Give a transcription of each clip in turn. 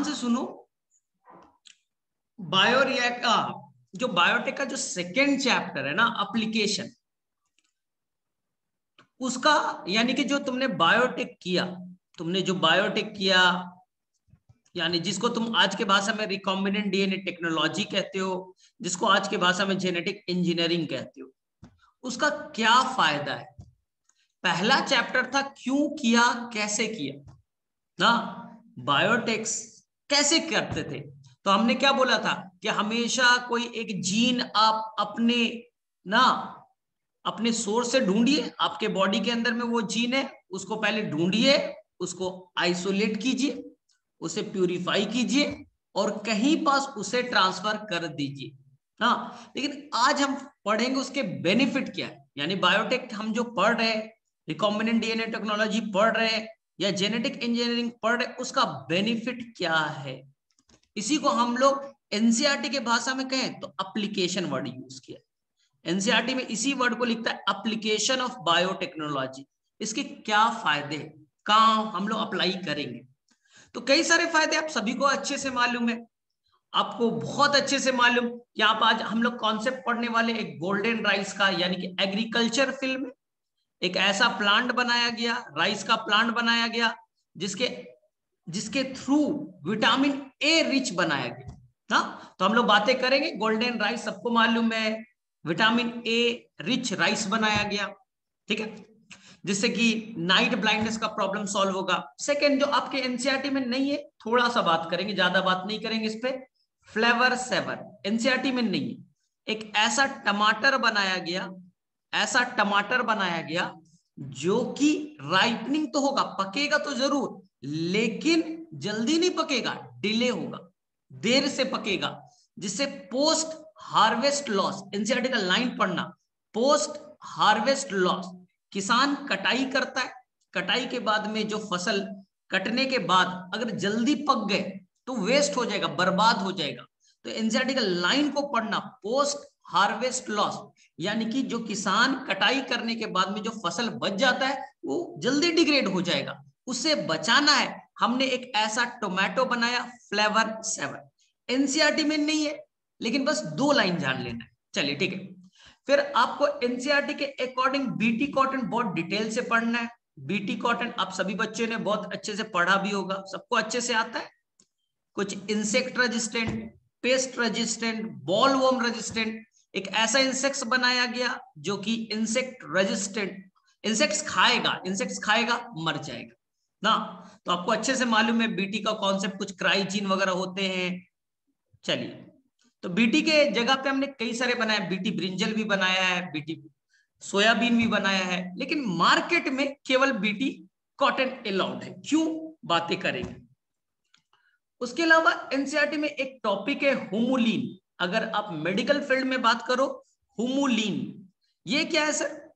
से सुनो। जो बायोटेक का जो सेकेंड चैप्टर है ना, एप्लीकेशन, उसका यानी कि जो तुमने बायोटेक किया, यानी जिसको तुम आज के भाषा में रिकॉम्बिनेंट डीएनए टेक्नोलॉजी कहते हो, जिसको आज के भाषा में जेनेटिक इंजीनियरिंग कहते हो, उसका क्या फायदा है। पहला चैप्टर था क्यों किया, कैसे किया ना, बायोटेक्स कैसे करते थे। तो हमने क्या बोला था कि हमेशा कोई एक जीन आप अपने सोर्स से ढूंढिए, आपके बॉडी के अंदर में वो जीन है, उसको पहले ढूंढिए, उसको आइसोलेट कीजिए, उसे प्यूरिफाई कीजिए और कहीं पास उसे ट्रांसफर कर दीजिए। हाँ, लेकिन आज हम पढ़ेंगे उसके बेनिफिट क्या है। यानी बायोटेक हम जो पढ़ रहे हैं, रिकॉम्बिनेंट डीएनए टेक्नोलॉजी पढ़ रहे हैं या जेनेटिक इंजीनियरिंग पढ़ रहे, उसका बेनिफिट क्या है। इसी को हम लोग एनसीईआरटी के भाषा में कहें तो एप्लीकेशन वर्ड यूज किया। एनसीईआरटी में इसी वर्ड को लिखता है एप्लीकेशन ऑफ बायोटेक्नोलॉजी। इसके क्या फायदे, कहां हम लोग अप्लाई करेंगे। तो कई सारे फायदे आप सभी को अच्छे से मालूम है, आपको बहुत अच्छे से मालूम कि आप आज हम लोग कॉन्सेप्ट पढ़ने वाले एक गोल्डन राइस का, यानी कि एग्रीकल्चर फील्ड में एक ऐसा प्लांट बनाया गया, राइस का प्लांट बनाया गया, जिसके थ्रू विटामिन ए रिच बनाया गया ना। तो हम लोग बातें करेंगे, गोल्डन राइस सबको मालूम है, विटामिन ए रिच राइस बनाया गया, ठीक है, जिससे कि नाइट ब्लाइंडनेस का प्रॉब्लम सॉल्व होगा। सेकंड, जो आपके एनसीईआरटी में नहीं है, थोड़ा सा बात करेंगे, ज्यादा बात नहीं करेंगे इस पे, फ्लेवर सेवर एनसीईआरटी में नहीं है। एक ऐसा टमाटर बनाया गया जो कि राइपनिंग तो होगा, पकेगा तो जरूर, लेकिन जल्दी नहीं पकेगा, डिले होगा, देर से पकेगा, जिससे पोस्ट हार्वेस्ट लॉस, एनसीईआरटी का लाइन पढ़ना, पोस्ट हार्वेस्ट लॉस, किसान कटाई करता है, कटाई के बाद में जो फसल कटने के बाद अगर जल्दी पक गए तो वेस्ट हो जाएगा, बर्बाद हो जाएगा। तो एनसीईआरटी का लाइन को पढ़ना, पोस्ट हार्वेस्ट लॉस, यानी कि जो किसान कटाई करने के बाद में जो फसल बच जाता है वो जल्दी डिग्रेड हो जाएगा, उसे बचाना है। हमने एक ऐसा टोमेटो बनाया, फ्लेवर सेवर, एनसीईआरटी में नहीं है, लेकिन बस 2 लाइन जान लेना है। चलिए ठीक है। फिर आपको एनसीईआरटी के अकॉर्डिंग बीटी कॉटन बहुत डिटेल से पढ़ना है। बीटी कॉटन आप सभी बच्चों ने बहुत अच्छे से पढ़ा भी होगा, सबको अच्छे से आता है। कुछ insect resistant, pest resistant, bollworm resistant, एक ऐसा इंसेक्ट्स बनाया गया जो कि इंसेक्ट रेजिस्टेंट, इंसेक्ट्स खाएगा मर जाएगा ना। तो आपको अच्छे से मालूम है बीटी का कॉन्सेप्ट, कुछ क्राइजीन वगैरह होते हैं। चलिए, तो बीटी के जगह पे हमने कई सारे बनाए, बीटी ब्रिंजल भी बनाया है, बीटी सोयाबीन भी बनाया है, लेकिन मार्केट में केवल बीटी कॉटन अलाउड है। क्यों, बातें करेंगे। उसके अलावा एनसीईआरटी में एक टॉपिक है होमोलिन। अगर आप मेडिकल फील्ड में बात करो, होमोलिन ये क्या है सर।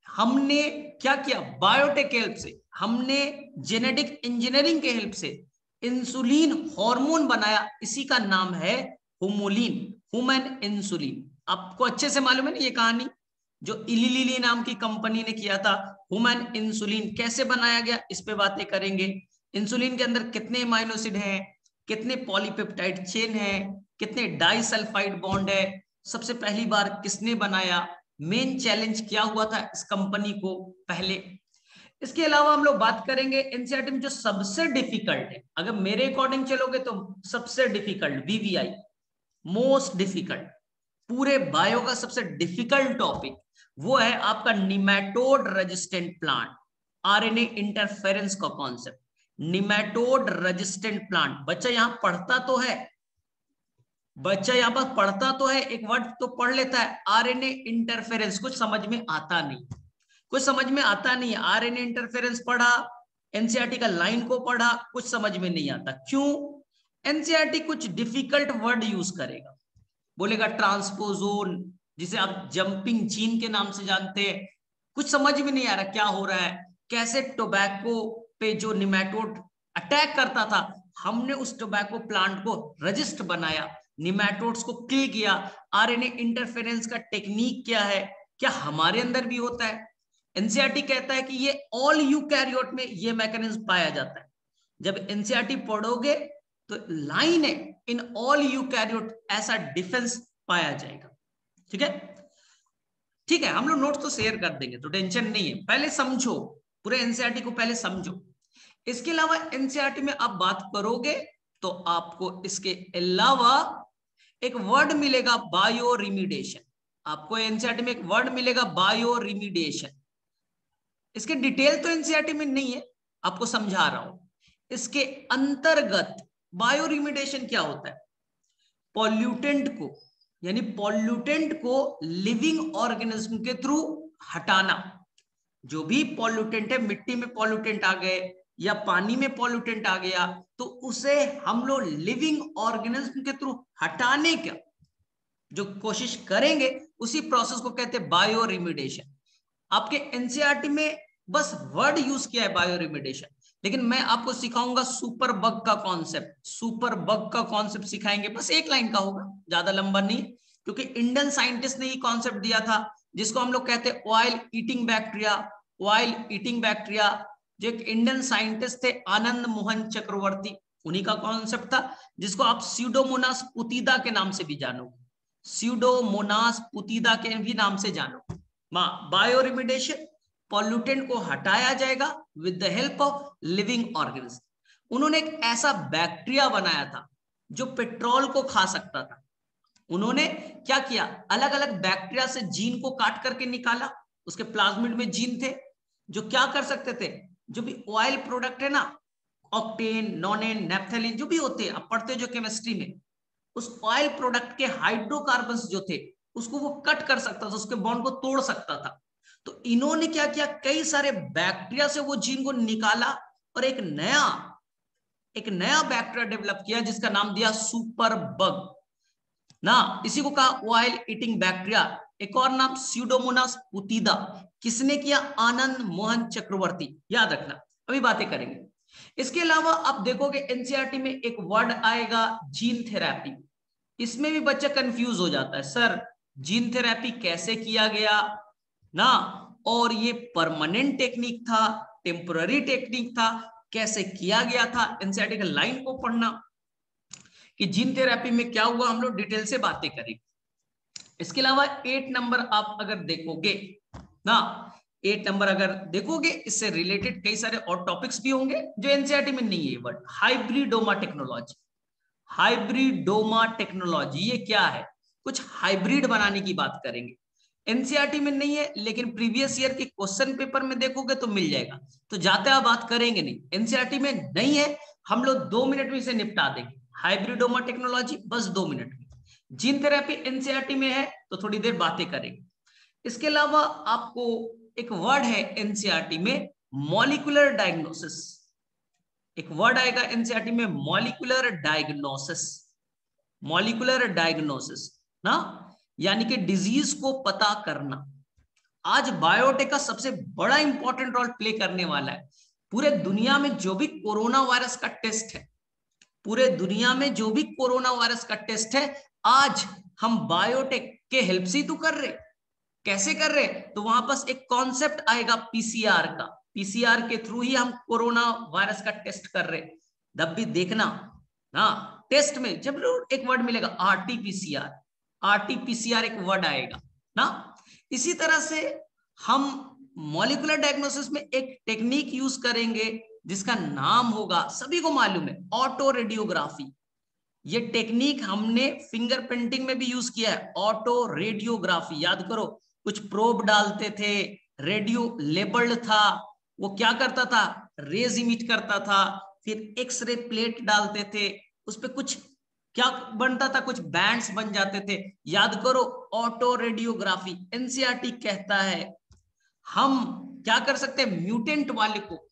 हमने क्या किया, बायोटेक के हेल्प से, हमने जेनेटिक इंजीनियरिंग के हेल्प से इंसुलिन हार्मोन बनाया, इसी का नाम है होमोलिन, ह्यूमन इंसुलिन। आपको अच्छे से मालूम है ना ये कहानी, जो इली लिली नाम की कंपनी ने किया था। ह्यूमन इंसुलिन कैसे बनाया गया, इस पे बातें करेंगे। इंसुलिन के अंदर कितने अमाइनो एसिड हैं, कितने पॉलीपेप्टाइड चेन है, कितने डाइसल्फाइड बॉन्ड है, सबसे पहली बार किसने बनाया, मेन चैलेंज क्या हुआ था इस कंपनी को पहले। इसके अलावा हम लोग बात करेंगे एनसीईआरटी में जो सबसे डिफिकल्ट है, अगर मेरे अकॉर्डिंग चलोगे तो सबसे डिफिकल्ट, वीवीआई मोस्ट डिफिकल्ट, पूरे बायो का सबसे डिफिकल्ट टॉपिक वो है आपका nematode resistant plant, RNA interference का कॉन्सेप्ट, निमेटोड रेजिस्टेंट प्लांट। बच्चा यहां पढ़ता तो है, एक वर्ड तो पढ़ लेता है, आरएनए इंटरफेरेंस कुछ समझ में आता नहीं, आरएनए इंटरफेरेंस पढ़ा, एनसीईआरटी का लाइन को पढ़ा, कुछ समझ में नहीं आता। क्यों, एनसीईआरटी कुछ डिफिकल्ट वर्ड यूज करेगा, बोलेगा ट्रांसपोजोन, जिसे आप जंपिंग जीन के नाम से जानते हैं, कुछ समझ में नहीं आ रहा क्या हो रहा है। कैसे टोबैको पे जो निमेटोड अटैक करता था, हमने उस टोबैको प्लांट को रजिस्ट बनाया, निमेटोड्स को किल किया। आरएनए इंटरफेरेंस का टेक्निक क्या है, क्या हमारे अंदर भी होता है। एनसीईआरटी कहता है कि ये ऑल यूकैरियोट में ये मैकेनिज्म पाया जाता है। जब एनसीईआरटी पढ़ोगे तो लाइन है इन ऑल यूकैरियोट ऐसा डिफेंस पाया जाएगा। ठीक है, ठीक है, हम लोग नोट्स तो शेयर कर देंगे तो टेंशन नहीं है, पहले समझो पूरे एनसीईआरटी को, पहले समझो। इसके अलावा एनसीईआरटी में आप बात करोगे तो आपको इसके अलावा एक वर्ड मिलेगा बायो रिमीडिएशन। आपको एनसीईआरटी में एक वर्ड मिलेगा बायो रिमीडिएशन। इसके डिटेल तो एनसीईआरटी में नहीं है, आपको समझा रहा हूं। इसके अंतर्गत बायो रिमीडिएशन क्या होता है? पॉल्यूटेंट को, यानी पॉल्यूटेंट को लिविंग ऑर्गेनिज्म के थ्रू हटाना। जो भी पॉल्यूटेंट है, मिट्टी में पॉल्यूटेंट आ गए या पानी में पॉल्यूटेंट आ गया, तो उसे हम लोग लिविंग ऑर्गेनिज्म के थ्रू हटाने का जो कोशिश करेंगे, उसी प्रोसेस को कहते हैं बायो रिमीडिएशन। आपके एनसीईआरटी में बस वर्ड यूज किया है बायो रिमीडिएशन, लेकिन मैं आपको सिखाऊंगा सुपर बग का कॉन्सेप्ट। सुपर बग का कॉन्सेप्ट सिखाएंगे, बस एक लाइन का होगा, ज्यादा लंबा नहीं, क्योंकि इंडियन साइंटिस्ट ने ये कॉन्सेप्ट दिया था, जिसको हम लोग कहते हैं oil eating bacteria. Oil eating bacteria, जो एक इंडियन साइंटिस्ट थे आनंद मोहन चक्रवर्ती, उन्हीं का कॉन्सेप्ट था, जिसको आप स्यूडोमोनास पुतिदा के नाम से भी जानो, स्यूडोमोनास पुतिदा के भी नाम से जानो। बायो रिमीडिएशन, पॉल्यूटेंट को हटाया जाएगा with the help of living organism. उन्होंने एक ऐसा बैक्टीरिया बनाया था जो पेट्रोल को खा सकता था। उन्होंने क्या किया, अलग अलग बैक्टीरिया से जीन को काट करके निकाला। उसके प्लाज्मिड में जीन थे जो क्या कर सकते थे, जो भी ऑयल प्रोडक्ट है ना, ऑक्टेन, नॉनेन, नेप्थेलिन, जो भी होते हैं, आप पढ़ते हो जो केमिस्ट्री में, उस ऑयल प्रोडक्ट के हाइड्रोकार्बन्स जो थे उसको वो कट कर सकता था, उसके बॉन्ड को तोड़ सकता था। तो इन्होंने क्या किया, कई सारे बैक्टीरिया से वो जीन को निकाला और एक नया बैक्टीरिया डेवलप किया, जिसका नाम दिया सुपर बग ना। इसी को कहा ऑयल ईटिंग बैक्टीरिया। एक और नाम स्यूडोमोनास पुतिदा। किसने किया? आनंद मोहन चक्रवर्ती। याद रखना, अभी बातें करेंगे। इसके अलावा आप देखोगे एनसीईआरटी में एक वर्ड आएगा जीन थेरेपी। इसमें भी बच्चा कंफ्यूज हो जाता है, सर जीन थेरेपी कैसे किया गया ना, और ये परमानेंट टेक्निक था, टेम्पररी टेक्निक था, कैसे किया गया था? एनसीईआरटी के लाइन को पढ़ना कि जीन थेरेपी में क्या हुआ, हम लोग डिटेल से बातें करेंगे। इसके अलावा 8 नंबर आप अगर देखोगे ना, 8 नंबर अगर देखोगे, इससे रिलेटेड कई सारे और टॉपिक्स भी होंगे जो एनसीईआरटी में नहीं है। But hybridoma technology, hybridoma technology ये क्या है? कुछ हाइब्रिड बनाने की बात करेंगे। एनसीईआरटी में नहीं है, लेकिन प्रीवियस ईयर के क्वेश्चन पेपर में देखोगे तो मिल जाएगा, तो जाते आप बात करेंगे नहीं। एनसीईआरटी में नहीं है, हम लोग 2 मिनट में इसे निपटा देंगे। हाइब्रिडोमा टेक्नोलॉजी बस 2 मिनट में। जीन थेरेपी एनसीईआरटी में है तो थोड़ी देर बातें करेंगे। इसके अलावा आपको एक वर्ड है एनसीईआरटी में, मॉलिक्यूलर डायग्नोसिस। एक वर्ड आएगा एनसीईआरटी में, मॉलिक्यूलर डायग्नोसिस। मॉलिक्यूलर डायग्नोसिस ना, यानी कि डिजीज को पता करना। आज बायोटेक का सबसे बड़ा इंपॉर्टेंट रोल प्ले करने वाला है। पूरे दुनिया में जो भी कोरोना वायरस का टेस्ट है, पूरे दुनिया में जो भी कोरोना वायरस का टेस्ट है, आज हम बायोटेक के हेल्प से तो कर रहे। कैसे कर रहे? तो वहां पास एक कॉन्सेप्ट आएगा पीसीआर का। पीसीआर के थ्रू ही हम कोरोना वायरस का टेस्ट कर रहे। तब भी देखना ना, टेस्ट में जब एक वर्ड मिलेगा आरटीपीसीआर, आरटीपीसीआर एक वर्ड आएगा ना। इसी तरह से हम मॉलिक्यूलर डायग्नोसिस में एक टेक्निक यूज करेंगे जिसका नाम होगा, सभी को मालूम है, ऑटो रेडियोग्राफी। ये टेक्निक हमने फिंगरप्रिंटिंग में भी यूज किया है, ऑटो रेडियोग्राफी। याद करो, कुछ प्रोब डालते थे, रेडियो लेबल्ड था, वो क्या करता था, रेज इमिट करता था, फिर एक्सरे प्लेट डालते थे, उस पर कुछ क्या बनता था, कुछ बैंड्स बन जाते थे। याद करो, ऑटो रेडियोग्राफी। एनसीईआरटी कहता है हम क्या कर सकते हैं, म्यूटेंट वाले को,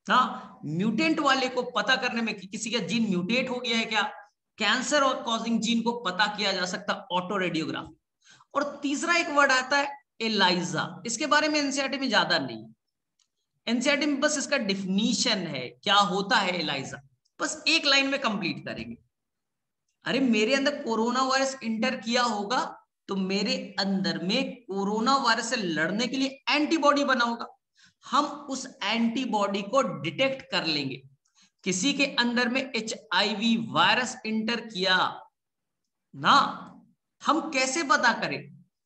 हाँ, म्यूटेंट वाले को पता करने में कि किसी का जीन म्यूटेट हो गया है क्या, कैंसर और कॉजिंग जीन को पता किया जा सकता, ऑटो रेडियोग्राफी। और तीसरा एक वर्ड आता है एलाइजा। इसके बारे में एनसीईआरटी में ज्यादा नहीं, एनसीईआरटी में बस इसका डिफिनीशन है, क्या होता है एलाइजा, बस एक लाइन में कंप्लीट करेंगे। अरे मेरे अंदर कोरोना वायरस इंटर किया होगा तो मेरे अंदर में कोरोना वायरस से लड़ने के लिए एंटीबॉडी बना होगा। हम उस एंटीबॉडी को डिटेक्ट कर लेंगे। किसी के अंदर में HIV वायरस इंटर किया ना, हम कैसे पता करें?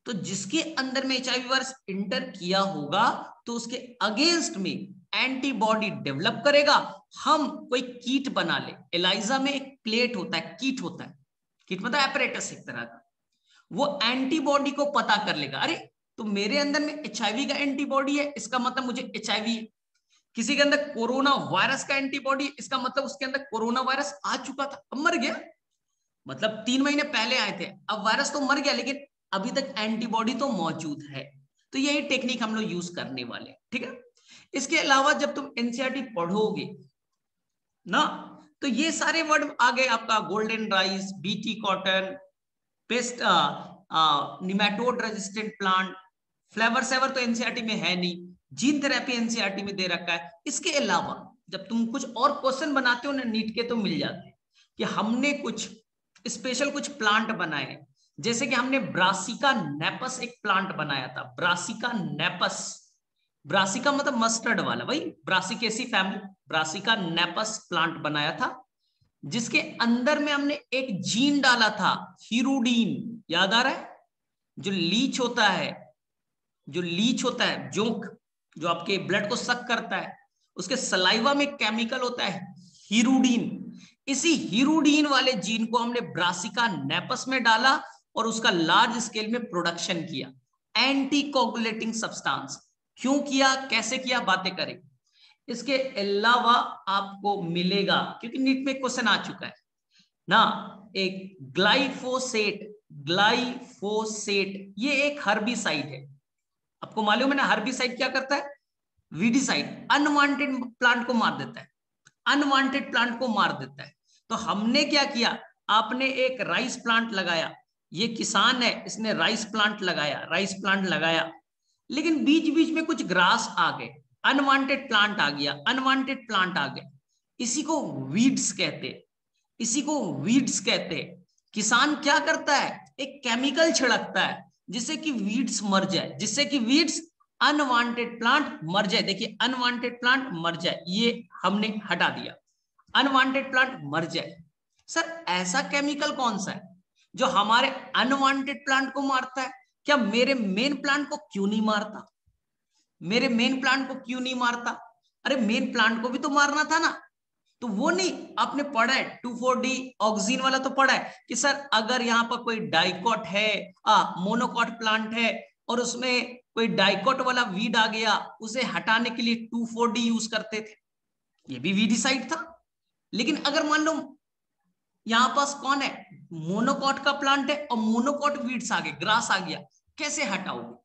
तो जिसके अंदर में HIV वायरस इंटर किया होगा तो उसके अगेंस्ट में एंटीबॉडी डेवलप करेगा। हम कोई कीट बना ले, एलाइजा में एक प्लेट होता है, कीट होता है, कीट मतलब एपरेटस एक तरह का, वो एंटीबॉडी को पता कर लेगा, अरे तो मेरे अंदर में HIV का एंटीबॉडी है, इसका मतलब मुझे HIV है। किसी के अंदर कोरोना वायरस का एंटीबॉडी, इसका मतलब उसके अंदर कोरोना वायरस आ चुका था, अब मर गया, मतलब 3 महीने पहले आए थे, अब वायरस तो मर गया लेकिन अभी तक एंटीबॉडी तो मौजूद है। तो यही टेक्निक हम लोग यूज करने वाले हैं, ठीक है। इसके अलावा जब तुम एनसीईआरटी पढ़ोगे ना, तो ये सारे वर्ड आ गए आपका, golden rice, BT cotton, pest, nematode resistant plant, Flavr Savr तो एनसीईआरटी में है नहीं, जीन थेरेपी एनसीईआरटी में दे रखा है। इसके अलावा जब तुम कुछ और क्वेश्चन बनाते हो ना नीट के, तो मिल जाते हैं कि हमने कुछ स्पेशल कुछ प्लांट बनाए, जैसे कि हमने ब्रासिका नेपस एक प्लांट बनाया था, ब्रासिका नेपस, ब्रासिका मतलब मस्टर्ड वाला, भाई Brassicaceae family, brassica napus plant बनाया था, जिसके अंदर में हमने एक जीन डाला था, हीरोडीन, याद आ रहा है? जो लीच होता है, जो लीच होता है, जोंक, जो आपके ब्लड को सक करता है, उसके सलाइवा में केमिकल होता है हीरोडीन। इसी हीरोडीन वाले जीन को हमने ब्रासिका नेपस में डाला और उसका लार्ज स्केल में प्रोडक्शन किया, एंटी कोगुलेटिंग सब्सटेंस। क्यों किया, कैसे किया, बातें करें। इसके अलावा आपको मिलेगा, क्योंकि नीट में क्वेश्चन आ चुका है ना, एक ग्लाइफोसेट, ग्लाइफोसेट ये एक हर्बिसाइड है, आपको मालूम है ना, हर्बिसाइड क्या करता है, वीडिसाइड, अनवांटेड प्लांट को मार देता है, अनवांटेड प्लांट को मार देता है। तो हमने क्या किया, आपने एक राइस प्लांट लगाया, ये किसान है, इसने राइस प्लांट लगाया, राइस प्लांट लगाया, लेकिन बीच बीच में कुछ ग्रास आ गए, अनवांटेड प्लांट आ गया, अनवांटेड प्लांट आ गए, इसी को वीड्स कहते हैं, इसी को वीड्स कहते हैं। किसान क्या करता है, एक केमिकल छिड़कता है जिससे कि वीड्स मर जाए, जिससे कि वीड्स, अनवांटेड प्लांट मर जाए। देखिए अनवांटेड प्लांट मर जाए, ये हमने हटा दिया, अनवांटेड प्लांट मर जाए। सर ऐसा केमिकल कौन सा है जो हमारे अनवांटेड प्लांट को मारता है? क्या मेरे मेन प्लांट को क्यों नहीं मारता, मेरे मेन प्लांट को क्यों नहीं मारता? अरे मेन प्लांट को भी तो मारना था ना। तो वो नहीं आपने पढ़ा है 2,4-D ऑक्सीन वाला, तो पढ़ा है कि सर अगर यहाँ पर कोई डाइकॉट है, मोनोकॉट प्लांट है, और उसमें कोई डाइकॉट वाला वीड आ गया, उसे हटाने के लिए 2,4-D यूज करते थे, ये भी वीडिसाइड था। लेकिन अगर मान लो यहां पास कौन है, मोनोकॉट का प्लांट है और मोनोकॉट वीड्स आ गए, ग्रास आ गया, कैसे हटाओगे?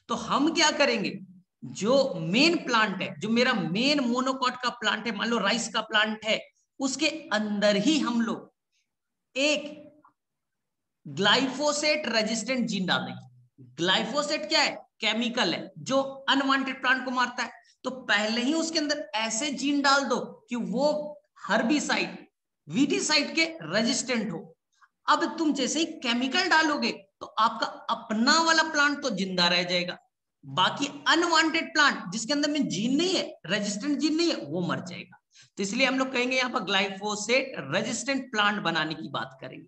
तो हम क्या करेंगे, जो मेन प्लांट है, जो मेरा मेन मोनोकॉट का प्लांट है, मान लो राइस का प्लांट है, उसके अंदर ही हम लोग एक ग्लाइफोसेट रेजिस्टेंट जीन डाल देंगे। ग्लाइफोसेट क्या है, केमिकल है जो अनवांटेड प्लांट को मारता है। तो पहले ही उसके अंदर ऐसे जीन डाल दो कि वो हर्बिसाइड, वीडिसाइड के रेजिस्टेंट हो। अब तुम जैसे ही केमिकल डालोगे तो आपका अपना वाला प्लांट तो जिंदा रह जाएगा, बाकी अनवांटेड प्लांट जिसके अंदर में जीन नहीं है, रेजिस्टेंट जीन नहीं है, वो मर जाएगा। तो इसलिए हम लोग कहेंगे यहाँ पर ग्लाइफोसेट रेजिस्टेंट प्लांट बनाने की बात करेंगे।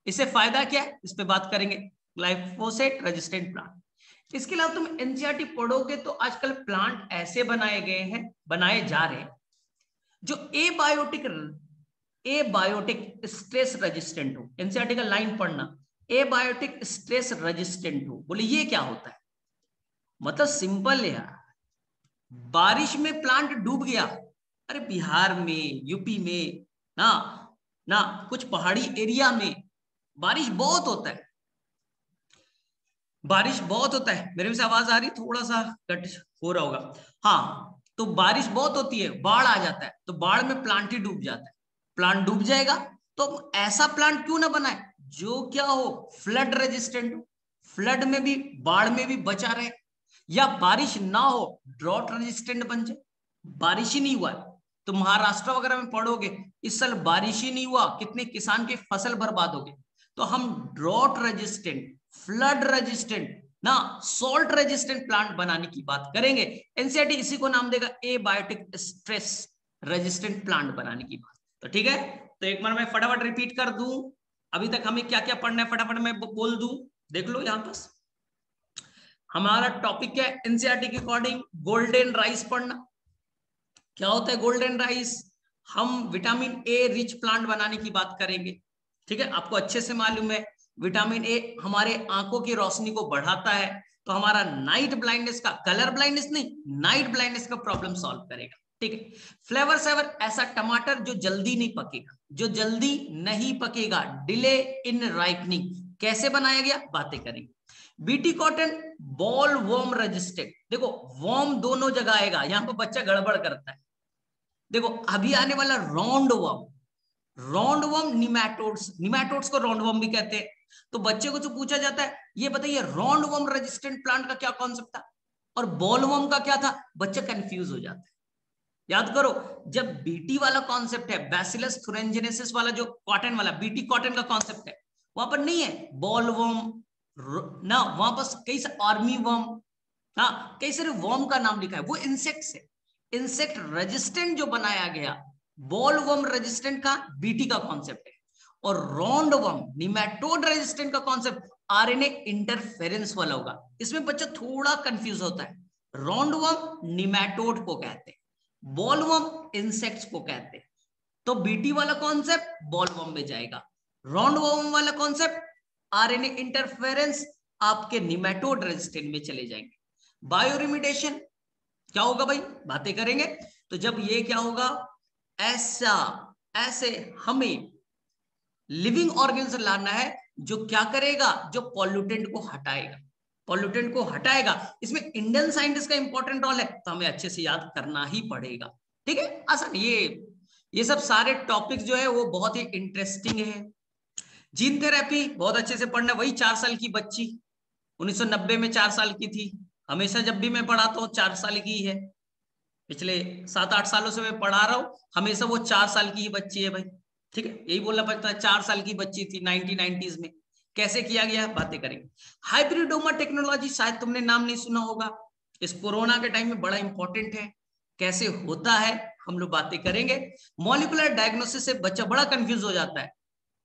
इससे फायदा क्या है, इस पे बात करेंगे, ग्लाइफोसेट रेजिस्टेंट प्लांट। इसके अलावा तुम एनसीईआरटी पढ़ोगे तो आजकल प्लांट ऐसे बनाए गए हैं, बनाए जा रहे हैं, जो एबायोटिक स्ट्रेस रेजिस्टेंट हो। एनसीईआरटी का लाइन पढ़ना, एबायोटिक स्ट्रेस रेजिस्टेंट हो। बोले ये क्या होता है? मतलब सिंपल है यार, बारिश में प्लांट डूब गया, अरे बिहार में, यूपी में ना ना कुछ पहाड़ी एरिया में बारिश बहुत होता है, बारिश बहुत होता है। मेरे से आवाज आ रही, थोड़ा सा कट हो रहा होगा। हाँ, तो बारिश बहुत होती है, बाढ़ आ जाता है, तो बाढ़ में प्लांट ही डूब जाता है, प्लांट डूब जाएगा। तो ऐसा प्लांट क्यों ना बनाए जो क्या हो, फ्लड रेजिस्टेंट हो, फ्लड में भी, बाढ़ में भी बचा रहे, या बारिश ना हो ड्रॉट रेजिस्टेंट बन जाए। बारिश ही नहीं हुआ तो महाराष्ट्र वगैरह में पढ़ोगे, इस साल बारिश ही नहीं हुआ, कितने किसान की फसल बर्बाद हो गई। तो हम ड्रॉट रेजिस्टेंट, फ्लड रेजिस्टेंट ना, सॉल्ट रेजिस्टेंट प्लांट बनाने की बात करेंगे। एनसीईआरटी इसी को नाम देगा एबायोटिक स्ट्रेस रेजिस्टेंट प्लांट बनाने की बात। तो ठीक है, तो एक बार मैं फटाफट रिपीट कर दूं, अभी तक हमें क्या क्या पढ़ना है फटाफट मैं बोल दूं, देख लो यहां पर। हमारा टॉपिक क्या है एनसीईआरटी के अकॉर्डिंग, गोल्डन राइस पढ़ना। क्या होता है गोल्डन राइस? हम विटामिन ए रिच प्लांट बनाने की बात करेंगे। ठीक है, आपको अच्छे से मालूम है विटामिन ए हमारे आंखों की रोशनी को बढ़ाता है, तो हमारा नाइट ब्लाइंडनेस का, कलर ब्लाइंडनेस नहीं, नाइट ब्लाइंडनेस का प्रॉब्लम सॉल्व करेगा। ठीक है, फ्लेवर सेवर ऐसा टमाटर जो जल्दी नहीं पकेगा, जो जल्दी नहीं पकेगा, डिले इन राइपनिंग, कैसे बनाया गया बातें करेंगे। BT cotton ball worm resistant, देखो वर्म दोनों जगह आएगा, यहां पर बच्चा गड़बड़ करता है। देखो अभी आने वाला राउंड वर्म, राउंड वर्म निमैटोड्स, निमैटोड्स को राउंड वर्म भी कहते हैं। तो बच्चे को जो पूछा जाता है ये बताइए राउंड वर्म रेजिस्टेंट प्लांट का क्या कॉन्सेप्ट था और बॉल वर्म का क्या था, बच्चा कंफ्यूज हो जाता है। याद करो, जब बीटी वाला कॉन्सेप्ट है, बैसिलस थुरिंजिनेसिस वाला जो कॉटन वाला बीटी कॉटन का कॉन्सेप्ट है, वहां पर नहीं है बॉल वर्म ना, वहां पर कई सारे आर्मी वर्म, हाँ कई सारे वर्म का नाम लिखा है, वो इंसेक्ट्स है। इंसेक्ट रेजिस्टेंट जो बनाया गया, बॉल वर्म रेजिस्टेंट का बीटी का कॉन्सेप्ट है, और राउंड वर्म निमैटोड रेजिस्टेंट का कॉन्सेप्ट आरएनए इंटरफेरेंस वाला होगा। इसमें बच्चा थोड़ा कंफ्यूज होता है, राउंड वर्म निमैटोड को कहते हैं, बॉल वर्म इंसेक्ट्स को कहते हैं। तो बीटी वाला कॉन्सेप्ट बॉल वर्म में जाएगा, राउंड वर्म वाला कॉन्सेप्ट आरएनए इंटरफेरेंस आपके निमैटोड रेजिस्टेंट में चले जाएंगे। बायोरिमिडेशन क्या होगा भाई, बातें करेंगे। तो जब ये क्या होगा, ऐसा ऐसे हमें लिविंग ऑर्गेन्स लाना है जो क्या करेगा, जो पॉल्यूटेंट को हटाएगा, पॉल्यूटेंट को हटाएगा। इसमें इंडियन साइंटिस्ट का इंपॉर्टेंट रोल है, तो हमें अच्छे से याद करना ही पड़ेगा। ठीक है, आसान, ये सब सारे टॉपिक्स जो है वो बहुत ही इंटरेस्टिंग है। जीन थेरेपी बहुत अच्छे से पढ़ना, वही 4 साल की बच्ची 1990 में 4 साल की थी, हमेशा जब भी मैं पढ़ाता हूँ 4 साल की है, पिछले 7-8 सालों से मैं पढ़ा रहा हूँ, हमेशा वो 4 साल की ही बच्ची है भाई। ठीक है, यही बोलना पड़ता है, 4 साल की बच्ची थी 1990s में। कैसे किया गया बातें करेंगे। हाइब्रिडोमा टेक्नोलॉजी शायद तुमने नाम नहीं सुना होगा, इस कोरोना के टाइम में बड़ा इंपॉर्टेंट है, कैसे होता है हम लोग बातें करेंगे। मॉलिक्यूलर डायग्नोसिस से बच्चा बड़ा कंफ्यूज हो जाता है,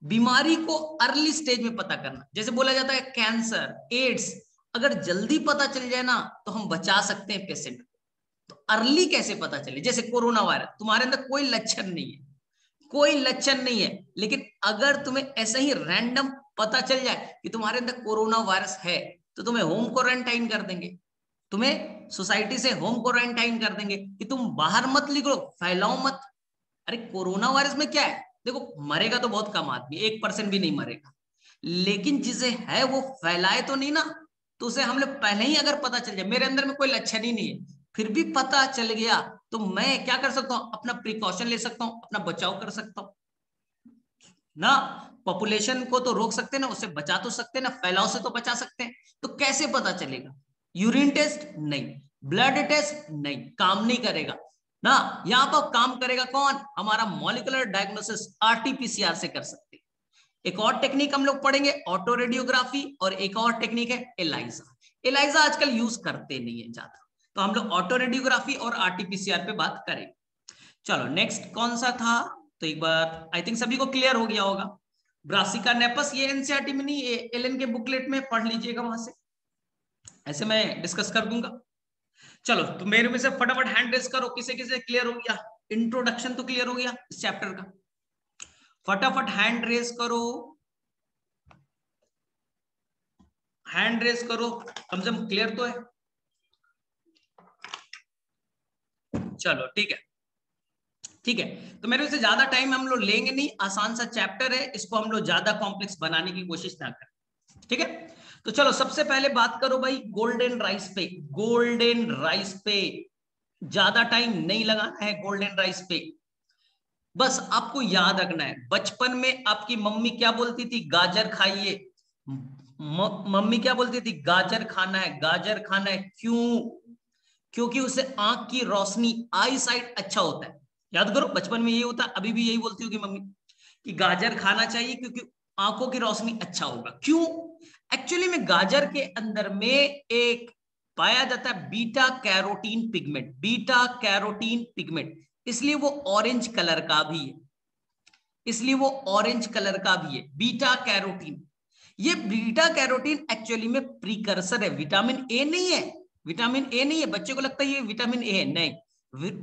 बीमारी को अर्ली स्टेज में पता करना, जैसे बोला जाता है कैंसर, एड्स, अगर जल्दी पता चल जाए ना तो हम बचा सकते हैं पेशेंट। तो अर्ली कैसे पता चले, जैसे कोरोना वायरस, तुम्हारे अंदर कोई लक्षण नहीं है, कोई लक्षण नहीं है, लेकिन अगर तुम्हें ऐसा ही रैंडम पता चल जाए कि तुम्हारे अंदर कोरोना वायरस है, तो तुम्हें होम क्वारंटाइन कर देंगे, तुम्हें सोसाइटी से होम क्वारंटाइन कर देंगे कि तुम बाहर मत निकलो, फैलाओ मत। अरे कोरोना वायरस में क्या है, देखो मरेगा तो बहुत कम आदमी, 1% भी नहीं मरेगा, लेकिन जिसे है वो फैलाए तो नहीं ना। तो उसे हम लोग पहले ही अगर पता चल जाए, मेरे अंदर में कोई लक्षण ही नहीं है, फिर भी पता चल गया, तो मैं क्या कर सकता हूं, अपना प्रिकॉशन ले सकता हूं, अपना बचाव कर सकता हूं ना। पॉपुलेशन को तो रोक सकते हैं ना, उससे बचा तो सकते हैं ना, फैलाव से तो बचा सकते हैं। तो कैसे पता चलेगा, यूरिन टेस्ट नहीं, ब्लड टेस्ट नहीं, काम नहीं करेगा ना। यहां पर काम करेगा कौन, हमारा मॉलिक्यूलर डायग्नोसिस आरटीपीसीआर से कर सकते हैं। एक और टेक्निक हम लोग पढ़ेंगे ऑटो रेडियोग्राफी, और एक और टेक्निक है एलाइजा। एलाइजा आजकल यूज करते नहीं है ज्यादा, तो हम लोग ऑटो रेडियोग्राफी और आरटीपीसीआर पे बात करेंगे। चलो नेक्स्ट कौन सा था, तो एक बार आई थिंक सभी को क्लियर हो गया होगा, ब्रासिका नेपस, ये एनसीईआरटी में नहीं, ये एलएन के बुकलेट में पढ़ लीजिएगा, वहां से ऐसे मैं डिस्कस कर दूंगा। चलो तो मेरे में से फटाफट हैंड रेस करो, किसे किसे क्लियर हो गया, इंट्रोडक्शन तो क्लियर हो गया इस चैप्टर का, फटाफट हैंड रेस करो, हैंड रेस करो, कम से कम क्लियर तो है। चलो ठीक है, ठीक है, तो मेरे से ज्यादा टाइम हम लोग लेंगे नहीं, आसान सा चैप्टर है, इसको हम लोग ज्यादा कॉम्प्लेक्स बनाने की कोशिश ना करें। ठीक है, तो चलो सबसे पहले बात करो भाई गोल्डन राइस पे, गोल्डन राइस पे ज्यादा टाइम नहीं लगाना है, गोल्डन राइस पे बस आपको याद रखना है। बचपन में आपकी मम्मी क्या बोलती थी, गाजर खाइए, मम्मी क्या बोलती थी, गाजर खाना है, गाजर खाना है, क्यों, क्योंकि उससे आंख की रोशनी, आई साइट अच्छा होता है। याद करो बचपन में यही होता, अभी भी यही बोलती होगी मम्मी कि गाजर खाना चाहिए क्योंकि आंखों की रोशनी अच्छा होगा। क्यों, एक्चुअली में गाजर के अंदर में एक पाया जाता है beta carotene pigment, beta carotene pigment, इसलिए वो ऑरेंज कलर का भी है, इसलिए वो ऑरेंज कलर का भी है। बीटा कैरोटीन, ये बीटा कैरोटीन एक्चुअली में प्रीकर्सर है, विटामिन ए नहीं है, विटामिन ए नहीं है। बच्चे को लगता है ये विटामिन ए है, नहीं,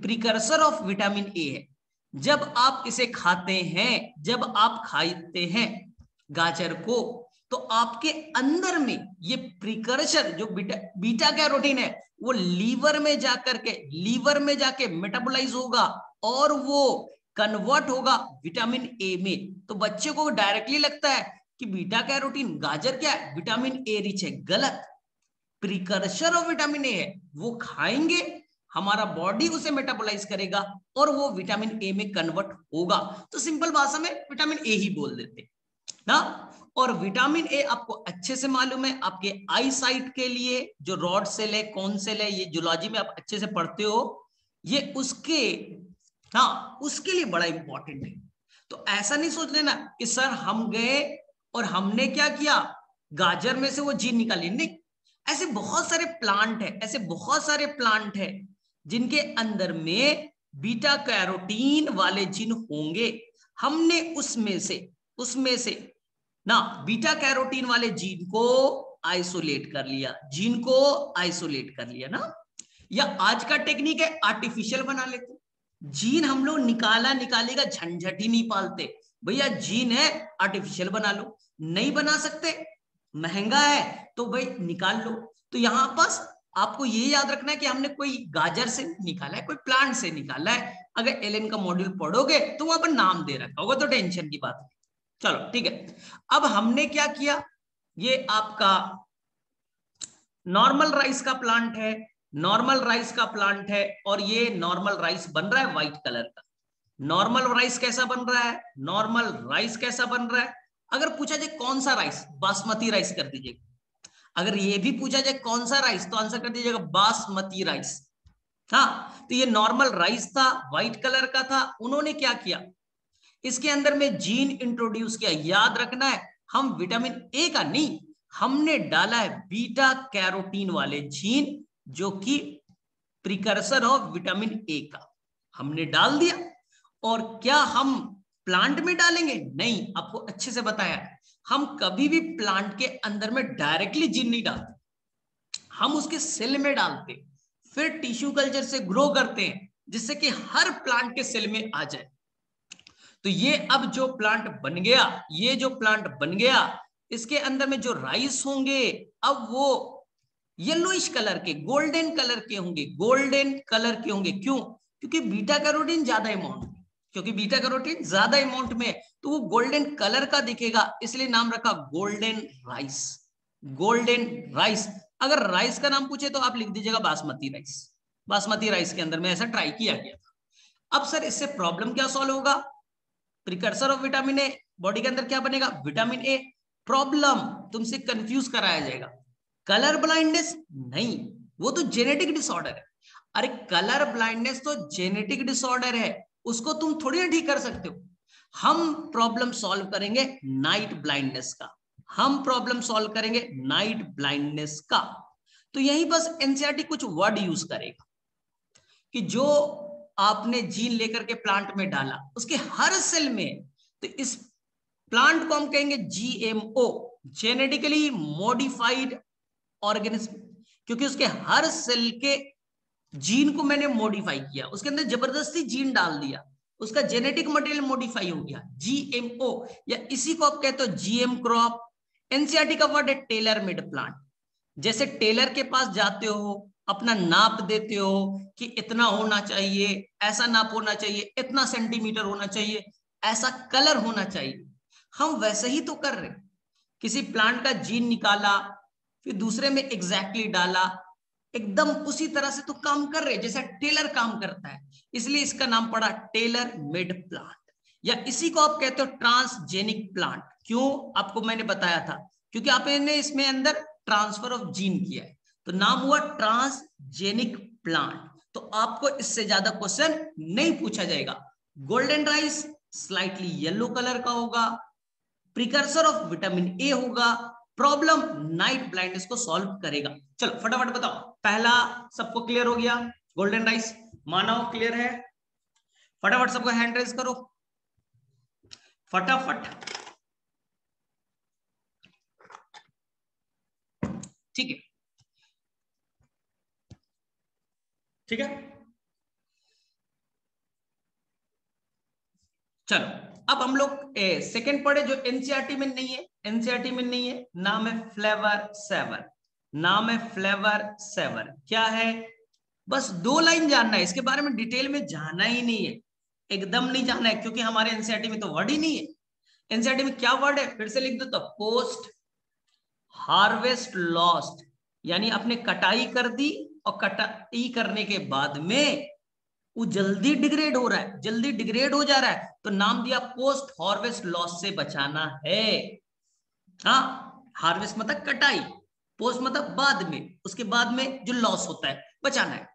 प्रीकर्सर ऑफ विटामिन ए है। जब आप इसे खाते हैं, जब आप खाते हैं गाजर को, तो आपके अंदर में ये प्रीकर्सर जो बीटा कैरोटीन है वो लीवर में जाके मेटाबोलाइज होगा और वो कन्वर्ट होगा विटामिन ए में। तो बच्चे को डायरेक्टली लगता है कि बीटा कैरोटीन गाजर क्या है, विटामिन ए रिच है। गलत, प्रीकर्सर ऑफ विटामिन ए है। वो खाएंगे, हमारा बॉडी उसे मेटाबोलाइज करेगा और वो विटामिन ए में कन्वर्ट होगा। तो सिंपल भाषा में विटामिन ए ही बोल देते ना। और विटामिन ए आपको अच्छे से मालूम है, आपके आई साइट के लिए जो रॉड सेल है, कौन सेल है, ये जूलॉजी में आप अच्छे से पढ़ते हो, ये उसके उसके लिए बड़ा इंपॉर्टेंट है। तो ऐसा नहीं सोच लेना कि सर हम गए और हमने क्या किया, गाजर में से वो जीन निकाली, नहीं। ऐसे बहुत सारे प्लांट है जिनके अंदर में बीटा कैरोटीन वाले जीन होंगे। हमने उसमें से ना बीटा कैरोटीन वाले जीन को आइसोलेट कर लिया, ना। या आज का टेक्निक है आर्टिफिशियल बना लेते। जीन हम लोग निकालेगा झंझट ही नहीं पालते, भैया जीन है आर्टिफिशियल बना लो, नहीं बना सकते महंगा है तो भाई निकाल लो। तो यहां पास आपको ये याद रखना है कि हमने कोई गाजर से निकाला है, कोई प्लांट से निकाला है। अगर एलन का मॉड्यूल पढ़ोगे तो वहां पर नाम दे रखा होगा, तो टेंशन की बात है। चलो ठीक है, अब हमने क्या किया, ये आपका नॉर्मल राइस का प्लांट है, और ये नॉर्मल राइस बन रहा है व्हाइट कलर का। नॉर्मल राइस कैसा बन रहा है, अगर पूछा जाए कौन सा राइस, बासमती राइस कर दीजिएगा। अगर ये भी पूछा जाए कौन सा राइस, तो आंसर कर दीजिएगा बासमती राइस। हाँ, तो ये नॉर्मल राइस था, व्हाइट कलर का था। उन्होंने क्या किया, इसके अंदर में जीन इंट्रोड्यूस किया। याद रखना है, हम विटामिन ए का नहीं, हमने डाला है बीटा कैरोटीन वाले जीन, जो कि प्रिकर्सर ऑफ विटामिन ए का हमने डाल दिया। और क्या हम प्लांट में डालेंगे? नहीं, आपको अच्छे से बताया, हम कभी भी प्लांट के अंदर में डायरेक्टली जीन नहीं डालते, हम उसके सेल में डालते, फिर टिश्यू कल्चर से ग्रो करते हैं, जिससे कि हर प्लांट के सेल में आ जाए। तो ये अब जो प्लांट बन गया, इसके अंदर में जो राइस होंगे, अब वो येलोइश कलर के, गोल्डन कलर के होंगे। क्यों? क्योंकि बीटा कैरोटीन ज्यादा अमाउंट में, तो वो गोल्डन कलर का दिखेगा, इसलिए नाम रखा गोल्डन राइस। अगर राइस का नाम पूछे तो आप लिख दीजिएगा बासमती राइस के अंदर में ऐसा ट्राई किया गया था। अब सर इससे प्रॉब्लम क्या सॉल्व होगा? Precursor of vitamin A, body के अंदर क्या बनेगा? Vitamin A. प्रॉब्लम, तुमसे कंफ्यूज कराया जाएगा। कलर ब्लाइंडनेस नहीं, वो तो जेनेटिक डिसऑर्डर है। अरे कलर ब्लाइंडनेस तो जेनेटिक डिसऑर्डर है, उसको तुम थोड़ी ना ठीक कर सकते हो। हम प्रॉब्लम सॉल्व करेंगे नाइट ब्लाइंडनेस का। तो यही बस एनसीईआरटी कुछ वर्ड यूज करेगा कि जो आपने जीन लेकर के प्लांट में डाला, उसके हर सेल में, तो इस प्लांट को हम कहेंगे जीएमओ, जेनेटिकली मॉडिफाइड ऑर्गेनिज्म, क्योंकि उसके हर सेल के जीन को मैंने मॉडिफाई किया, उसके अंदर जबरदस्ती जीन डाल दिया, उसका जेनेटिक मटेरियल मॉडिफाई हो गया, जीएमओ। या इसी को आप कहते हो जीएम क्रॉप। एनसीईआरटी का वर्ड है टेलर मेड प्लांट। जैसे टेलर के पास जाते हो, अपना नाप देते हो कि इतना होना चाहिए, ऐसा नाप होना चाहिए, इतना सेंटीमीटर होना चाहिए, ऐसा कलर होना चाहिए, हम वैसे ही तो कर रहे। किसी प्लांट का जीन निकाला, फिर दूसरे में एग्जैक्टली डाला, एकदम उसी तरह से तो काम कर रहे जैसा टेलर काम करता है, इसलिए इसका नाम पड़ा टेलर मेड प्लांट। या इसी को आप कहते हो ट्रांसजेनिक प्लांट। क्यों? आपको मैंने बताया था, क्योंकि आपने इसमें अंदर ट्रांसफर ऑफ जीन किया है, तो नाम हुआ ट्रांसजेनिक प्लांट। तो आपको इससे ज्यादा क्वेश्चन नहीं पूछा जाएगा। Golden rice slightly yellow colour का होगा, प्रिकर्सर ऑफ विटामिन ए होगा, प्रॉब्लम नाइट ब्लाइंडनेस को सॉल्व करेगा। चलो फटाफट बताओ, पहला सबको क्लियर हो गया, गोल्डन राइस, मानव क्लियर है, फटाफट सबको हैंड रेज करो फटाफट। ठीक है, ठीक है, चलो अब हम लोग सेकंड पढ़े जो एनसीईआरटी में नहीं है, एनसीईआरटी में नहीं है, नाम है फ्लेवर सेवर, नाम है फ्लेवर सेवर। क्या है, बस 2 लाइन जानना है, इसके बारे में डिटेल में जाना ही नहीं है, एकदम नहीं जाना है, क्योंकि हमारे एनसीईआरटी में तो वर्ड ही नहीं है। एनसीईआरटी में क्या वर्ड है, फिर से लिख दो तो, पोस्ट हार्वेस्ट लॉस्ट, यानी आपने कटाई कर दी और कटाई करने के बाद में वो जल्दी डिग्रेड हो रहा है, जल्दी डिग्रेड हो जा रहा है, तो नाम दिया पोस्ट हार्वेस्ट लॉस से बचाना है। हाँ, हार्वेस्ट मतलब कटाई, पोस्ट मतलब बाद में, उसके बाद में जो लॉस होता है बचाना है।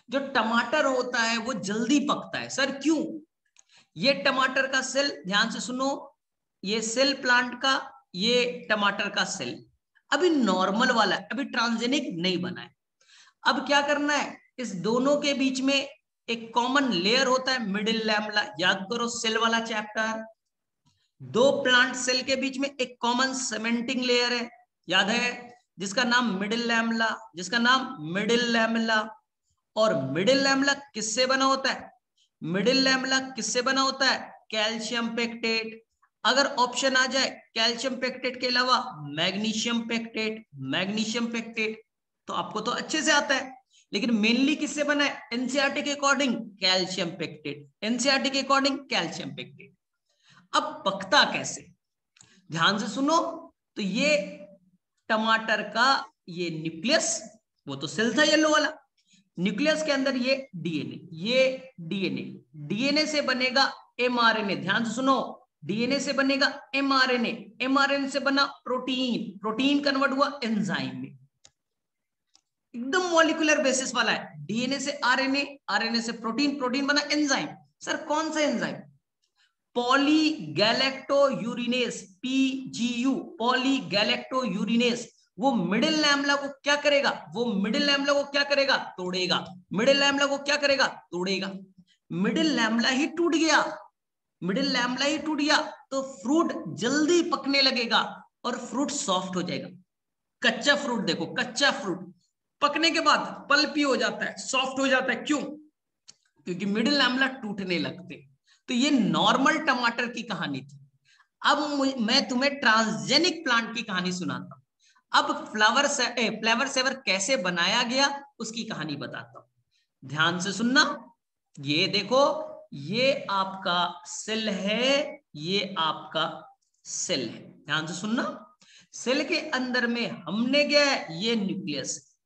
जो टमाटर होता है वो जल्दी पकता है, सर क्यों? ये टमाटर का सेल, ध्यान से सुनो, ये सेल प्लांट का, ये टमाटर का सेल अभी नॉर्मल वाला है, अभी ट्रांसजेनिक नहीं बना है। अब क्या करना है, इस दोनों के बीच में एक कॉमन लेयर होता है मिडिल लैमेला, याद करो सेल वाला चैप्टर। 2 प्लांट सेल के बीच में एक कॉमन सीमेंटिंग लेयर है, याद है, जिसका नाम मिडिल लैमेला, जिसका नाम मिडिल लैमेला। और मिडिल लैमेला किससे बना होता है, मिडिल लैमेला किससे बना होता है, कैल्शियम पेक्टेट। अगर ऑप्शन आ जाए कैल्शियम पेक्टेट के अलावा मैग्नीशियम पेक्टेट, मैग्नीशियम पेक्टेट, तो आपको तो अच्छे से आता है, लेकिन मेनली किससे बना है, एनसीईआरटी के अकॉर्डिंग कैल्शियम पेक्टेट, एनसीईआरटी के अकॉर्डिंग कैल्शियम पेक्टेट। अब पकता कैसे, ध्यान से सुनो, तो ये टमाटर का ये न्यूक्लियस, वो तो सेल था येलो वाला, न्यूक्लियस के अंदर ये डीएनए, ये डीएनए, डीएनए से बनेगा एमआरएनए, ध्यान से सुनो, डीएनए से बनेगा एमआरएनए, एमआरएनए से बना प्रोटीन, प्रोटीन कन्वर्ट हुआ एंजाइम में, एकदम मॉलिक्यूलर बेसिस वाला है। डीएनए से आरएनए, आरएनए से प्रोटीन, प्रोटीन बना एंजाइम। सर कौन सा एंजाइम, पॉलीगैलेक्टोयूरिनेस, पीजीयू, पॉलीगैलेक्टोयूरिनेस। वो मिडिल लैमेला को क्या करेगा, वो मिडिल लैमेला को क्या करेगा, तोड़ेगा, मिडिल लैमेला को क्या करेगा, तोड़ेगा। मिडिल लैमेला ही टूट गया, मिडिल लैमेला ही टूट गया, तो फ्रूट जल्दी पकने लगेगा और फ्रूट सॉफ्ट हो जाएगा। कच्चा फ्रूट देखो, कच्चा फ्रूट पकने के बाद पल्पी हो जाता है, सॉफ्ट हो जाता है, क्यों, क्योंकि मिडिल लैमेला टूटने लगते। तो ये नॉर्मल टमाटर की कहानी थी। अब मैं तुम्हें ट्रांसजेनिक प्लांट की कहानी सुनाता हूं। अब फ्लेवर सेवर कैसे बनाया गया उसकी कहानी बताता हूं, ध्यान से सुनना। ये देखो, ये आपका सेल है, ये आपका सेल है, ध्यान से सुनना। सेल के अंदर में हमने क्या है, ये न्यूक्लियस,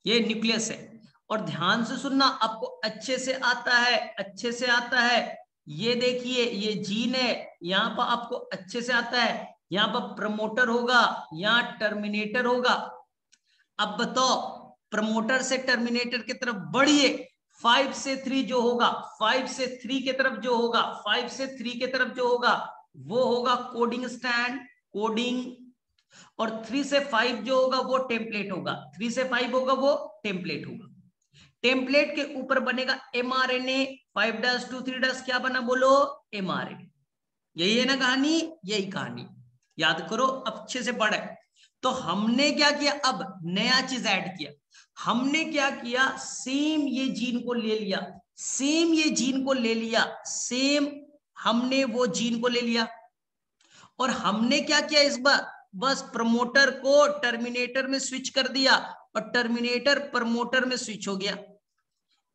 ये न्यूक्लियस है। और ध्यान से सुनना, आपको अच्छे से आता है, अच्छे से आता है। ये देखिए, ये जीन है, यहां पर आपको अच्छे से आता है, यहां पर प्रमोटर होगा, यहां टर्मिनेटर होगा। अब बताओ, प्रमोटर से टर्मिनेटर की तरफ बढ़िए, 5 से 3 जो होगा, 5 से 3 की तरफ जो होगा, 5 से 3 की तरफ जो होगा वो होगा कोडिंग स्टैंड, कोडिंग। और 3 से 5 जो होगा वो टेम्पलेट होगा, 3 से 5 होगा वो टेम्पलेट होगा। टेम्पलेट के ऊपर बनेगा एमआरएनए, 5'2'3' क्या बना बोलो, एमआरएनए। यही है ना कहानी, यही कहानी, याद करो, अच्छे से पढ़े। तो हमने क्या किया, अब नया चीज ऐड किया, हमने क्या किया, सेम ये जीन को ले लिया, सेम ये जीन को ले लिया, सेम हमने वो जीन को ले लिया। और हमने क्या किया इस बार, बस प्रमोटर को टर्मिनेटर में स्विच कर दिया और टर्मिनेटर प्रमोटर में स्विच हो गया।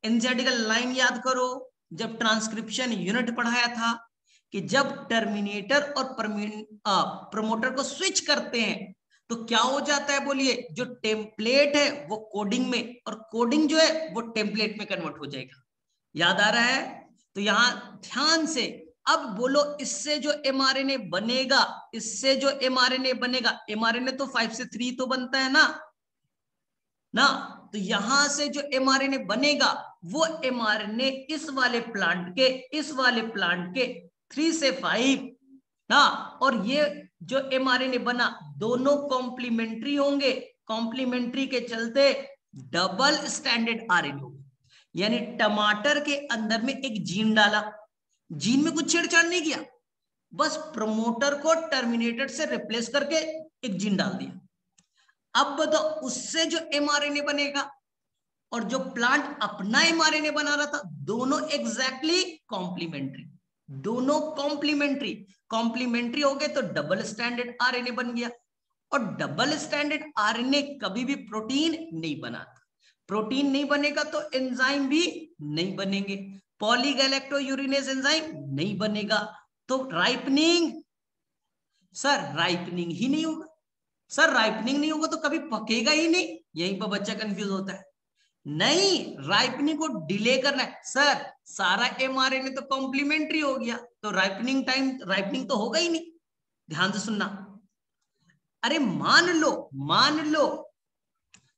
एनसीईआरटी का लाइन याद करो, जब ट्रांसक्रिप्शन यूनिट पढ़ाया था कि जब टर्मिनेटर और प्रमोटर को स्विच करते हैं तो क्या हो जाता है, बोलिए, जो टेम्पलेट है वो कोडिंग में, और कोडिंग जो है वो टेम्पलेट में कन्वर्ट हो जाएगा। याद आ रहा है? तो यहां ध्यान से अब बोलो, इससे जो एमआरएनए बनेगा, इससे जो एमआरएनए बनेगा, एमआरएनए तो 5 से 3 तो बनता है ना, तो यहां से जो एमआरएनए बनेगा वो एमआरएनए इस वाले प्लांट के 3 से 5 ना, और ये जो एमआरएनए बना दोनों कॉम्प्लीमेंट्री होंगे, कॉम्प्लीमेंट्री के चलते डबल स्टैंडर्ड आरएनए होगा। यानी टमाटर के अंदर में एक जीन डाला, जीन में कुछ छेड़छाड़ नहीं किया, बस प्रमोटर को टर्मिनेटर से रिप्लेस करके एक जीन डाल दिया। अब बताओ उससे जो एमआरएनए बनेगा और जो प्लांट अपना एमआरएनए बना रहा था, दोनों एग्जैक्टली कॉम्प्लीमेंट्री, दोनों कॉम्प्लीमेंट्री। कॉम्प्लीमेंट्री हो गए तो डबल स्टैंडर्ड आरएनए बन गया, और डबल स्टैंडर्ड आरएनए कभी भी प्रोटीन नहीं बनाता। प्रोटीन नहीं बनेगा तो एंजाइम भी नहीं बनेंगे, पॉलीगैलेक्टोयूरिनेज एंजाइम नहीं बनेगा, तो राइपनिंग, सर राइपनिंग ही नहीं होगा। सर राइपनिंग नहीं होगा तो कभी पकेगा ही नहीं, यहीं पर बच्चा कंफ्यूज होता है। नहीं, राइपनिंग को डिले करना है। सर सारा एमआरएनए तो कॉम्प्लीमेंट्री हो गया, तो राइपनिंग टाइम, राइपनिंग तो होगा ही नहीं। ध्यान से सुनना, अरे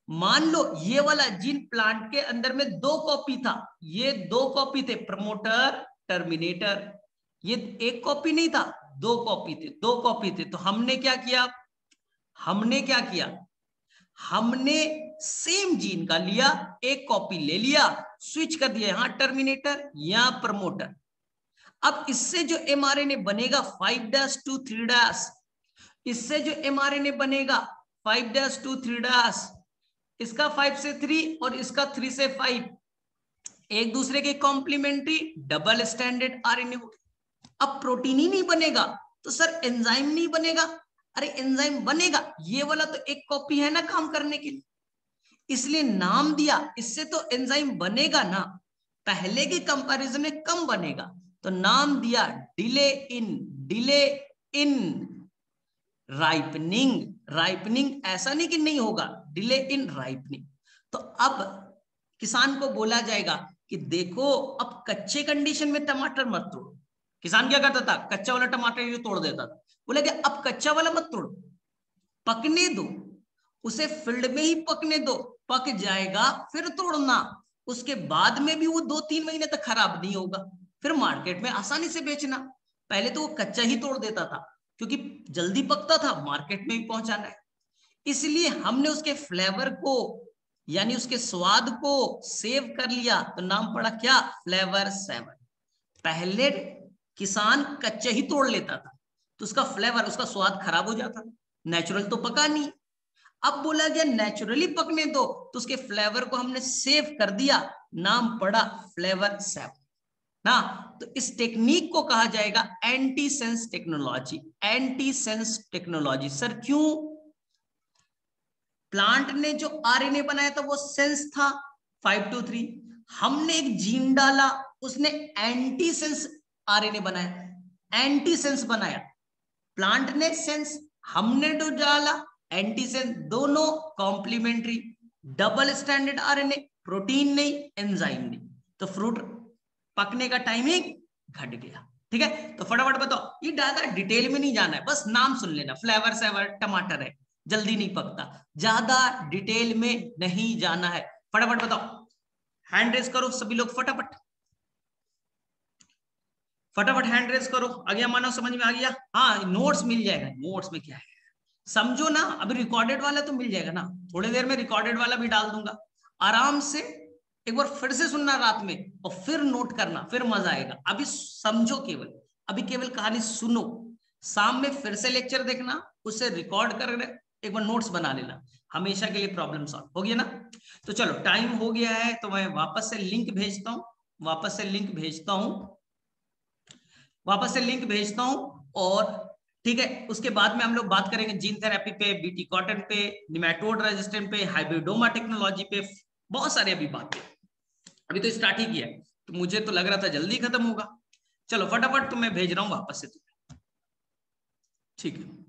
मान लो ये वाला जीन प्लांट के अंदर में 2 कॉपी था, ये 2 कॉपी थे, प्रमोटर टर्मिनेटर, ये 1 कॉपी नहीं था, 2 कॉपी थे, 2 कॉपी थे। तो हमने क्या किया, हमने सेम जीन का लिया, 1 कॉपी ले लिया, स्विच कर दिया, यहां टर्मिनेटर यहां प्रमोटर। अब इससे जो एमआरएनए बनेगा 5' to 3', इससे जो एमआरएनए बनेगा 5' to 3', इसका 5 से 3 और इसका 3 से 5, एक दूसरे के कॉम्प्लीमेंट्री डबल स्टैंडर्ड आरएनए। अब प्रोटीन ही नहीं बनेगा तो सर एंजाइम नहीं बनेगा। अरे एंजाइम बनेगा, ये वाला तो 1 कॉपी है ना काम करने के लिए, इसलिए नाम दिया, इससे तो एंजाइम बनेगा ना, पहले के कंपैरिजन में कम बनेगा, तो नाम दिया डिले इन राइपनिंग। राइपनिंग ऐसा नहीं कि नहीं होगा, डिले इन राइपनिंग। तो अब किसान को बोला जाएगा कि देखो अब कच्चे कंडीशन में टमाटर मत तोड़ो। किसान क्या करता था, कच्चा वाला टमाटर ये तोड़ देता था, बोला कि अब कच्चा वाला मत तोड़ो, पकने दो, उसे फील्ड में ही पकने दो, पक जाएगा फिर तोड़ना, उसके बाद में भी वो 2-3 महीने तक खराब नहीं होगा, फिर मार्केट में आसानी से बेचना। पहले तो वो कच्चा ही तोड़ देता था क्योंकि जल्दी पकता था, मार्केट में भी पहुंचाना है, इसलिए हमने उसके फ्लेवर को यानी उसके स्वाद को सेव कर लिया, तो नाम पड़ा क्या, फ्लेवर 7। पहले किसान कच्चे ही तोड़ लेता था तो उसका फ्लेवर, उसका स्वाद खराब हो जाता, नेचुरल तो पका नहीं। अब बोला गया नेचुरली पकने दो, तो उसके फ्लेवर को हमने सेव कर दिया, नाम पड़ा फ्लेवर 7 ना। तो इस टेक्निक को कहा जाएगा anti sense technology. Anti sense technology sir क्यों, प्लांट ने जो आरएनए बनाया था वो सेंस था 5 to 3, हमने एक जीन डाला, उसने एंटी सेंस आरएनए बनाया, एंटी सेंस बनाया, प्लांट ने सेंस, हमने जो डाला एंटी सेंस, दोनों complementary, double standard RNA, protein नहीं एंजाइम नहीं, तो फ्रूट पकने का टाइमिंग घट गया। ठीक है, तो फटाफट बताओ, ये ज्यादा डिटेल में नहीं जाना है, बस नाम सुन लेना, फ्लेवर 7 टमाटर है, जल्दी नहीं पकता, ज्यादा डिटेल में नहीं जाना है। फटाफट बताओ, हैंड रेस करो सभी लोग, फटाफट फटाफट हैंड रेस करो। आ गया मानो, समझ में आ गया? हाँ नोट्स मिल जाएगा, नोट्स में क्या है समझो ना, अभी रिकॉर्डेड वाला तो मिल जाएगा ना, थोड़ी देर में रिकॉर्डेड वाला भी डाल दूंगा, आराम से एक बार फिर से सुनना रात में और फिर नोट करना, फिर मजा आएगा। अभी समझो केवल, अभी केवल कहानी सुनो, शाम में फिर से लेक्चर देखना, उसे रिकॉर्ड कर एक बार नोट्स बना लेना, हमेशा के लिए प्रॉब्लम सॉल्व हो गया ना। तो चलो टाइम हो गया है, तो मैं वापस से लिंक भेजता हूं, वापस से लिंक भेजता हूं और ठीक है, उसके बाद में हम लोग बात करेंगे जीन थेरेपी पे, बीटी कॉटन पे, निमेटोड रेजिस्टेंट पे, हाइब्रिडोमा टेक्नोलॉजी पे, बहुत सारे अभी बातें, अभी तो स्टार्ट ही किया है, तो मुझे तो लग रहा था जल्दी खत्म होगा। चलो फटाफट तो मैं भेज रहा हूं वापस से तुम्हें, ठीक है।